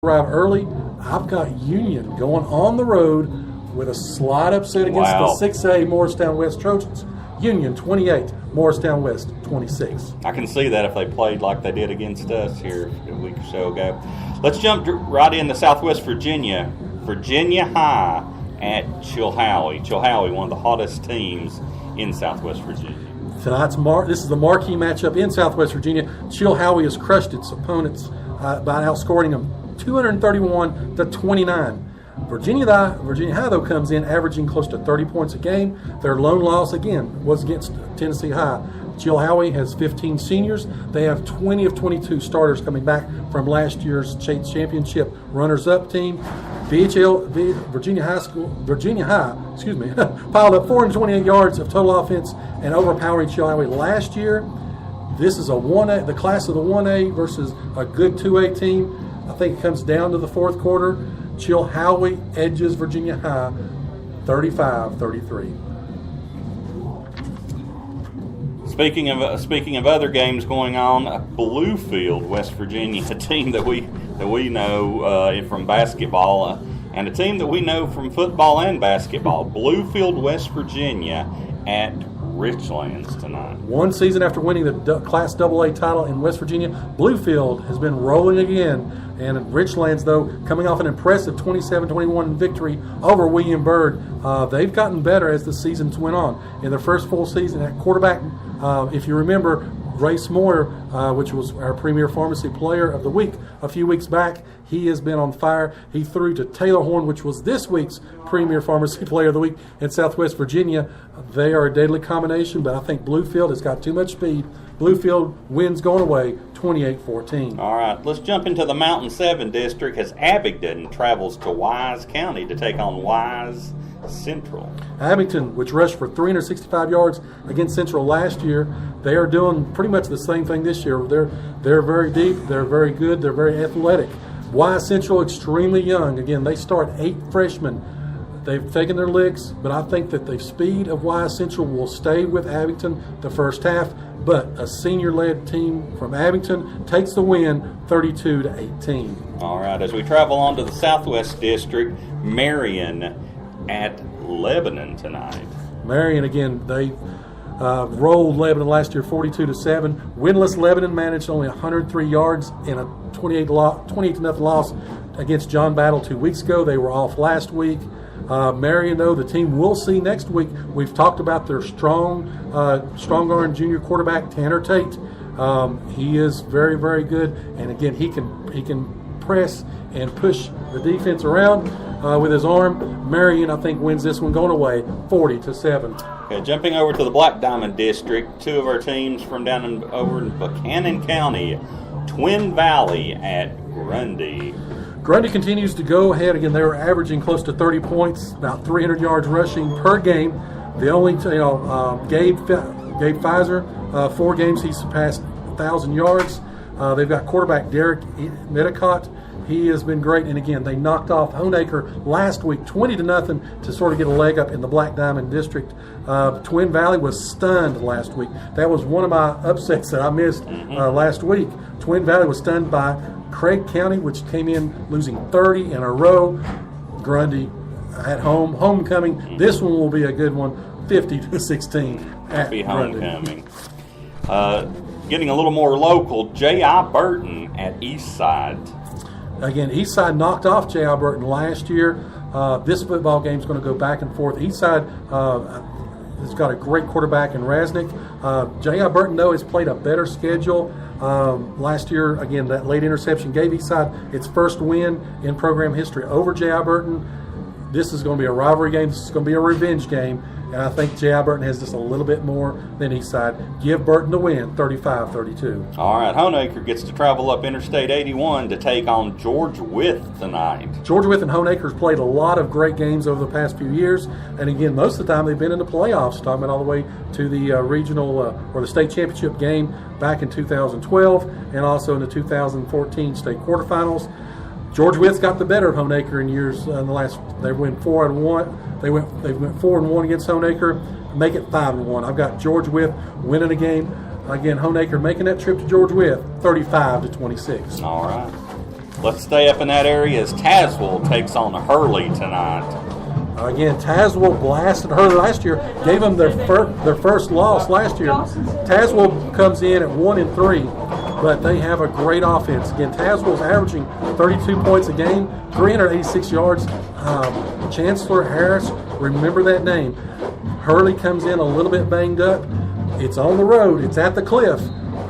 arrive early. I've got Union going on the road with a slight upset against the 6A Morristown West Trojans. Union 28, Morristown West 26. I can see that if they played like they did against us here a week or so ago. Let's jump right into Southwest Virginia. Virginia High at Chilhowie. Chilhowie, one of the hottest teams in Southwest Virginia. This is the marquee matchup in Southwest Virginia. Chilhowie has crushed its opponents by outscoring them 231-29. Virginia High, though, comes in averaging close to 30 points a game. Their lone loss, again, was against Tennessee High. Chilhowie has 15 seniors. They have 20 of 22 starters coming back from last year's state championship runners-up team. Virginia High, piled up 428 yards of total offense and overpowering Chilhowie last year. This is the class of the 1A versus a good 2A team. I think it comes down to the fourth quarter. Chilhowie edges Virginia High 35-33. Speaking of other games going on, Bluefield, West Virginia, a team that we know from basketball, and a team that we know from football and basketball. Bluefield, West Virginia at Richlands tonight. One season after winning the Class AA title in West Virginia, Bluefield has been rolling again. And Richlands, though, coming off an impressive 27-21 victory over William Byrd, they've gotten better as the seasons went on. In their first full season at quarterback, if you remember, Grace Moore, which was our Premier Pharmacy Player of the Week a few weeks back, he has been on fire. He threw to Taylor Horn, which was this week's Premier Pharmacy Player of the Week in Southwest Virginia. They are a deadly combination, but I think Bluefield has got too much speed. Bluefield wins going away 28-14. All right, let's jump into the Mountain 7 district as Abingdon travels to Wise County to take on Wise Central. Abingdon, which rushed for 365 yards against Central last year, they are doing pretty much the same thing this year. They're very deep, they're very good, they're very athletic. Wise Central, extremely young. Again, they start 8 freshmen. They've taken their licks, but I think that the speed of Wise Central will stay with Abingdon the first half. But a senior-led team from Abingdon takes the win 32-18. All right, as we travel on to the Southwest District, Marion at Lebanon tonight. Marion, again, they rolled Lebanon last year 42-7. Winless Lebanon managed only 103 yards in a 28-0 loss against John Battle 2 weeks ago. They were off last week. Marion, though, the team we'll see next week. We've talked about their strong arm junior quarterback, Tanner Tate. He is very, very good, and again, he can press and push the defense around with his arm. Marion, I think, wins this one going away 40-7. Okay, jumping over to the Black Diamond District, two of our teams from over in Buchanan County, Twin Valley at Grundy. Grundy continues to go ahead. Again, they were averaging close to 30 points, about 300 yards rushing per game. The only, Gabe Pfizer, 4 games he surpassed 1,000 yards. They've got quarterback Derek Medicott. He has been great. And again, they knocked off Honaker last week 20-0 to sort of get a leg up in the Black Diamond District. Twin Valley was stunned last week. That was one of my upsets that I missed last week. Twin Valley was stunned by Craig County, which came in losing 30 in a row. Grundy at home, homecoming. This one will be a good one, 50-16 at Happy Grundy. homecoming. Getting a little more local, J.I. Burton at Eastside. Again, Eastside knocked off J.I. Burton last year. This football game is going to go back and forth. Eastside has got a great quarterback in Rasnick. J.I. Burton, though, has played a better schedule. Last year, again, that late interception gave Eastside its first win in program history over J.I. Burton. This is going to be a rivalry game. This is going to be a revenge game. And I think J.I. Burton has just a little bit more than Eastside. Give Burton the win, 35-32. All right, Honaker gets to travel up Interstate 81 to take on George Wythe tonight. George Wythe and Honaker's played a lot of great games over the past few years. And again, most of the time they've been in the playoffs, talking about all the way to the regional or the state championship game back in 2012 and also in the 2014 state quarterfinals. George Wythe's got the better of Honaker in years in the last. They went 4-1. They went 4-1 against Honaker. Make it 5-1. I've got George Wythe winning a game. Again, Honaker making that trip to George Wythe, 35-26. All right. Let's stay up in that area as Tazewell takes on Hurley tonight. Again, Tazewell blasted Hurley last year, gave them their first loss last year. Tazewell comes in at 1-3, but they have a great offense. Again, Tazewell's averaging 32 points a game, 386 yards. Chancellor Harris, remember that name. Hurley comes in a little bit banged up. It's on the road. It's at the Cliff.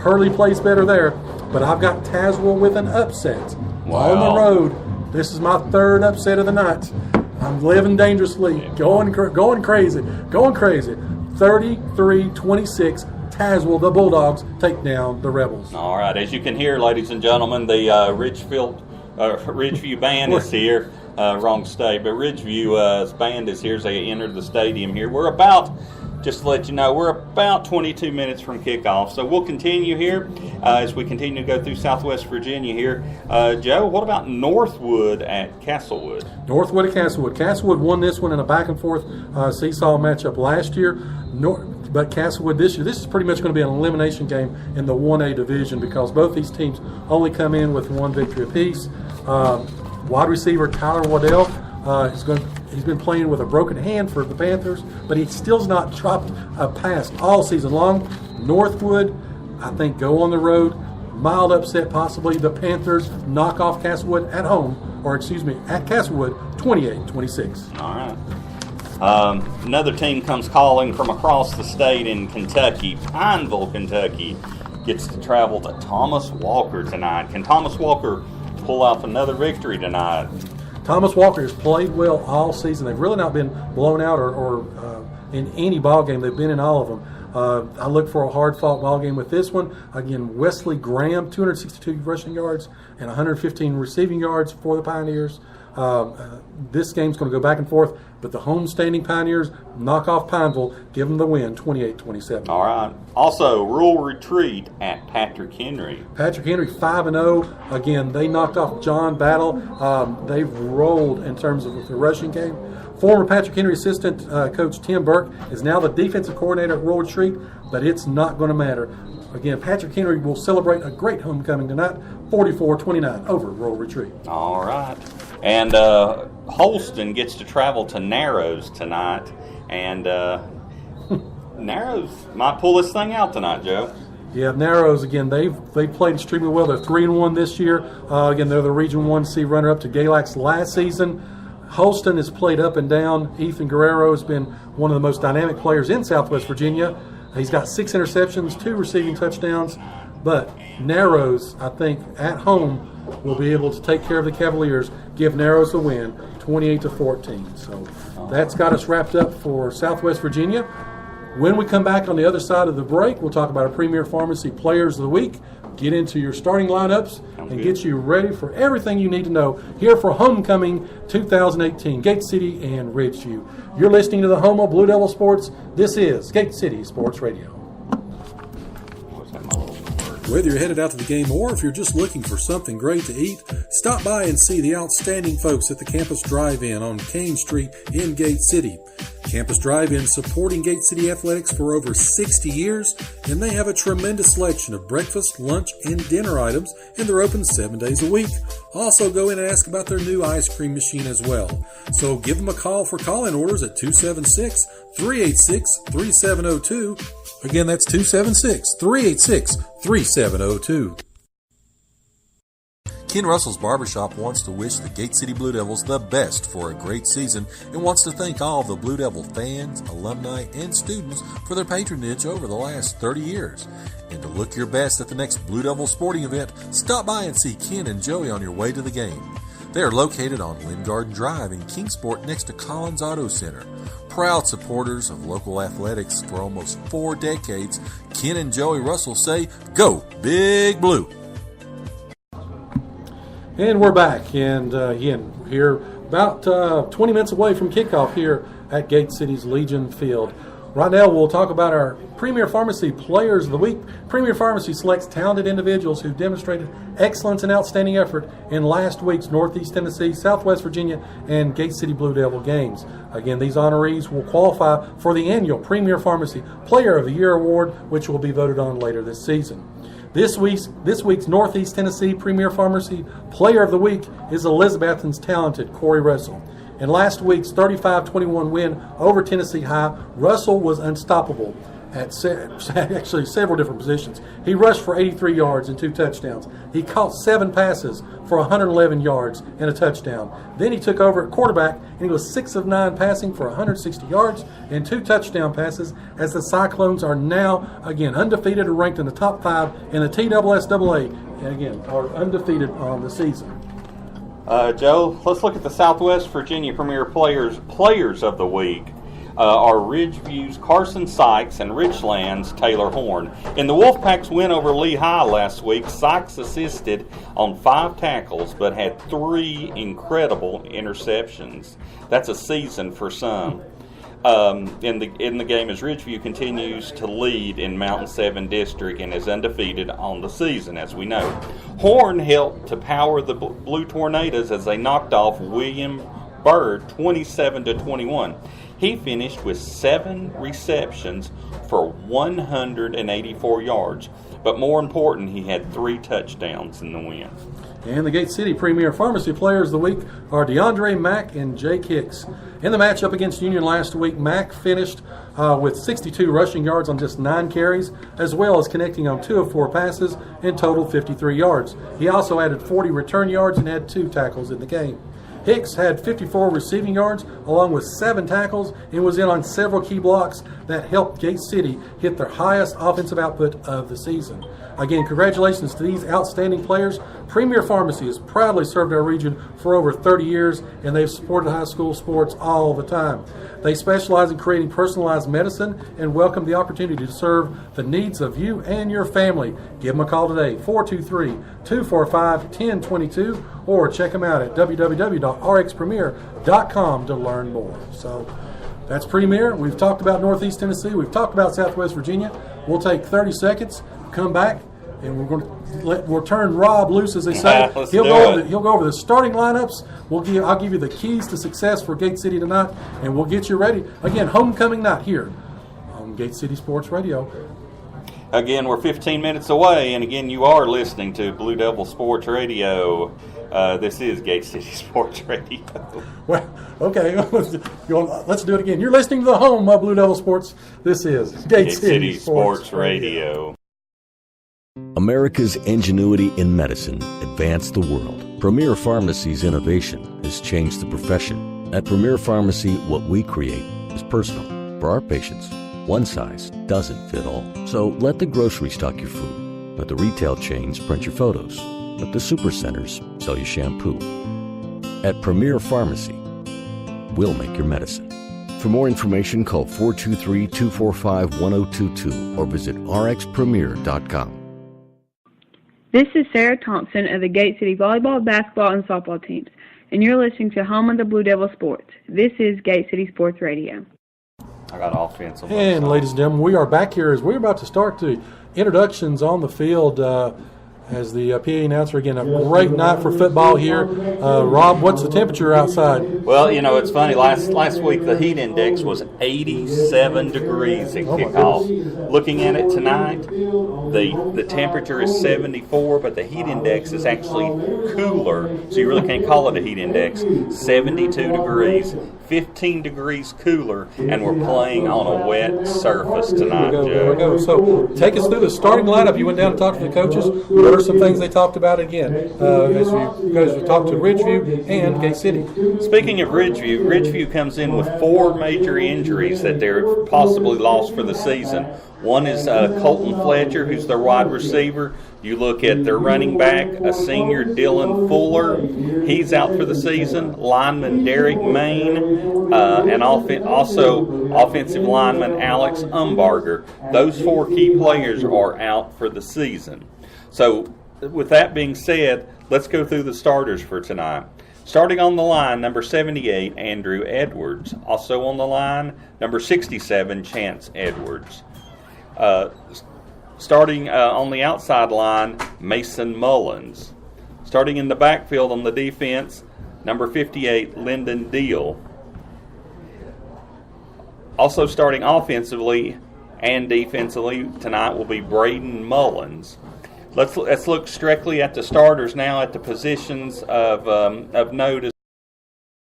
Hurley plays better there, but I've got Tazewell with an upset. Wow. On the road. This is my third upset of the night. I'm living dangerously, going crazy. 33-26, Tazewell, the Bulldogs, take down the Rebels. All right, as you can hear, ladies and gentlemen, the Ridgeview band is here. Wrong state, but Ridgeview band is here as they enter the stadium here. We're about, just to let you know, we're about 22 minutes from kickoff. So we'll continue here as we continue to go through Southwest Virginia here. Joe, what about Northwood at Castlewood? Northwood at Castlewood. Castlewood won this one in a back-and-forth seesaw matchup last year. But Castlewood this year, this is pretty much going to be an elimination game in the 1A division because both these teams only come in with one victory apiece. Wide receiver Tyler Waddell he's been playing with a broken hand for the Panthers, but he still's not dropped a pass all season long. Northwood, I think, go on the road. Mild upset possibly. The Panthers knock off Castlewood at Castlewood, 28-26. All right. Another team comes calling from across the state in Kentucky. Pineville, Kentucky, gets to travel to Thomas Walker tonight. Can Thomas Walker pull off another victory tonight? Thomas Walker has played well all season. They've really not been blown out or in any ball game. They've been in all of them. I look for a hard-fought ball game with this one. Again, Wesley Graham, 262 rushing yards and 115 receiving yards for the Pioneers. This game's going to go back and forth, but the home-standing Pioneers knock off Pineville, give them the win, 28-27. All right. Also, Rural Retreat at Patrick Henry. Patrick Henry, 5-0. Again, they knocked off John Battle. They've rolled in terms of the rushing game. Former Patrick Henry assistant coach Tim Burke is now the defensive coordinator at Rural Retreat, but it's not going to matter. Again, Patrick Henry will celebrate a great homecoming tonight, 44-29 over Rural Retreat. All right. And Holston gets to travel to Narrows tonight, and Narrows might pull this thing out tonight, Joe. Yeah, Narrows, again, they've played extremely well. They're 3-1 this year. Again, they're the Region 1C runner-up to Galax last season. Holston has played up and down. Ethan Guerrero has been one of the most dynamic players in Southwest Virginia. He's got 6 interceptions, 2 receiving touchdowns. But Narrows, I think, at home will be able to take care of the Cavaliers, give Narrows the win, 28-14. So that's got us wrapped up for Southwest Virginia. When we come back on the other side of the break, we'll talk about our Premier Pharmacy Players of the Week, get into your starting lineups, and get you ready for everything you need to know here for Homecoming 2018, Gate City and Ridgeview. You're listening to the home of Blue Devil Sports. This is Gate City Sports Radio. Whether you're headed out to the game or if you're just looking for something great to eat, stop by and see the outstanding folks at the Campus Drive-In on Kane Street in Gate City. Campus Drive-In supporting Gate City Athletics for over 60 years, and they have a tremendous selection of breakfast, lunch, and dinner items, and they're open 7 days a week. Also go in and ask about their new ice cream machine as well. So give them a call for call-in orders at 276-386-3702. Again, that's 276-386-3702. Ken Russell's Barbershop wants to wish the Gate City Blue Devils the best for a great season and wants to thank all the Blue Devil fans, alumni, and students for their patronage over the last 30 years. And to look your best at the next Blue Devil sporting event, stop by and see Ken and Joey on your way to the game. They are located on Lynn Garden Drive in Kingsport next to Collins Auto Center. Proud supporters of local athletics for almost 4 decades, Ken and Joey Russell say, "Go Big Blue!" And we're back, and again, here about 20 minutes away from kickoff here at Gate City's Legion Field. Right now, we'll talk about our Premier Pharmacy Players of the Week. Premier Pharmacy selects talented individuals who've demonstrated excellence and outstanding effort in last week's Northeast Tennessee, Southwest Virginia, and Gate City Blue Devil games. Again, these honorees will qualify for the annual Premier Pharmacy Player of the Year Award, which will be voted on later this season. This week's Northeast Tennessee Premier Pharmacy Player of the Week is Elizabethton's talented Corey Russell. In last week's 35-21 win over Tennessee High, Russell was unstoppable at actually several different positions. He rushed for 83 yards and 2 touchdowns. He caught 7 passes for 111 yards and a touchdown. Then he took over at quarterback, and he was 6 of 9 passing for 160 yards and 2 touchdown passes, as the Cyclones are now, again, undefeated and ranked in the top 5 in the TSSAA, and again, are undefeated on the season. Joe, let's look at the Southwest Virginia Premier Players of the Week. Are Ridgeview's Carson Sykes and Richland's Taylor Horn. In the Wolfpack's win over Lehigh last week, Sykes assisted on 5 tackles but had 3 incredible interceptions. That's a season for some. In the game, as Ridgeview continues to lead in Mountain 7 District and is undefeated on the season, as we know. Horn helped to power the Blue Tornadoes as they knocked off William Byrd 27-21. He finished with 7 receptions for 184 yards. But more important, he had 3 touchdowns in the win. And the Gate City Premier Pharmacy Players of the Week are DeAndre Mack and Jake Hicks. In the matchup against Union last week, Mack finished with 62 rushing yards on just 9 carries, as well as connecting on 2 of 4 passes, in total 53 yards. He also added 40 return yards and had 2 tackles in the game. Hicks had 54 receiving yards along with 7 tackles and was in on several key blocks that helped Gate City hit their highest offensive output of the season. Again, congratulations to these outstanding players. Premier Pharmacy has proudly served our region for over 30 years, and they've supported high school sports all the time. They specialize in creating personalized medicine and welcome the opportunity to serve the needs of you and your family. Give them a call today, 423-245-1022, or check them out at www.rxpremier.com to learn more. So that's Premier. We've talked about Northeast Tennessee. We've talked about Southwest Virginia. We'll take 30 seconds, come back, and we'll turn Rob loose, as they say. He'll go over the starting lineups. I'll give you the keys to success for Gate City tonight, and we'll get you ready. Again, homecoming night here on Gate City Sports Radio. Again, we're 15 minutes away, and again, you are listening to Blue Devil Sports Radio. This is Gate City Sports Radio. Well, okay, let's do it again. You're listening to the home of Blue Devil Sports. This is Gate City Sports Radio. America's ingenuity in medicine advanced the world. Premier Pharmacy's innovation has changed the profession. At Premier Pharmacy, what we create is personal. For our patients, one size doesn't fit all. So let the grocery stock your food. Let the retail chains print your photos. Let the supercenters sell you shampoo. At Premier Pharmacy, we'll make your medicine. For more information, call 423-245-1022 or visit rxpremier.com. This is Sarah Thompson of the Gate City Volleyball, Basketball, and Softball teams, and you're listening to Home of the Blue Devil Sports. This is Gate City Sports Radio. I got offense. And ladies and gentlemen, we are back here as we're about to start the introductions on the field. As the PA announcer, again, a great night for football here. Rob, what's the temperature outside? Well, you know, it's funny. Last week, the heat index was 87 degrees at kickoff. Looking at it tonight, the temperature is 74, but the heat index is actually cooler, so you really can't call it a heat index. 72 degrees, 15 degrees cooler, and we're playing on a wet surface tonight, Joe. There we go. So take us through the starting lineup. You went down and talked to the coaches. What are some things they talked about again as we talked to Ridgeview and Gate City? Speaking of Ridgeview comes in with 4 major injuries that they're possibly lost for the season. One is Colton Fletcher, who's their wide receiver. You look at their running back, a senior Dylan Fuller. He's out for the season. Lineman Derek Main, and also offensive lineman Alex Umbarger. Those 4 key players are out for the season. So with that being said, let's go through the starters for tonight. Starting on the line, number 78, Andrew Edwards. Also on the line, number 67, Chance Edwards. Starting on the outside line, Mason Mullins. Starting in the backfield on the defense, number 58, Lyndon Deal. Also starting offensively and defensively tonight will be Braden Mullins. Let's look strictly at the starters now, at the positions of note.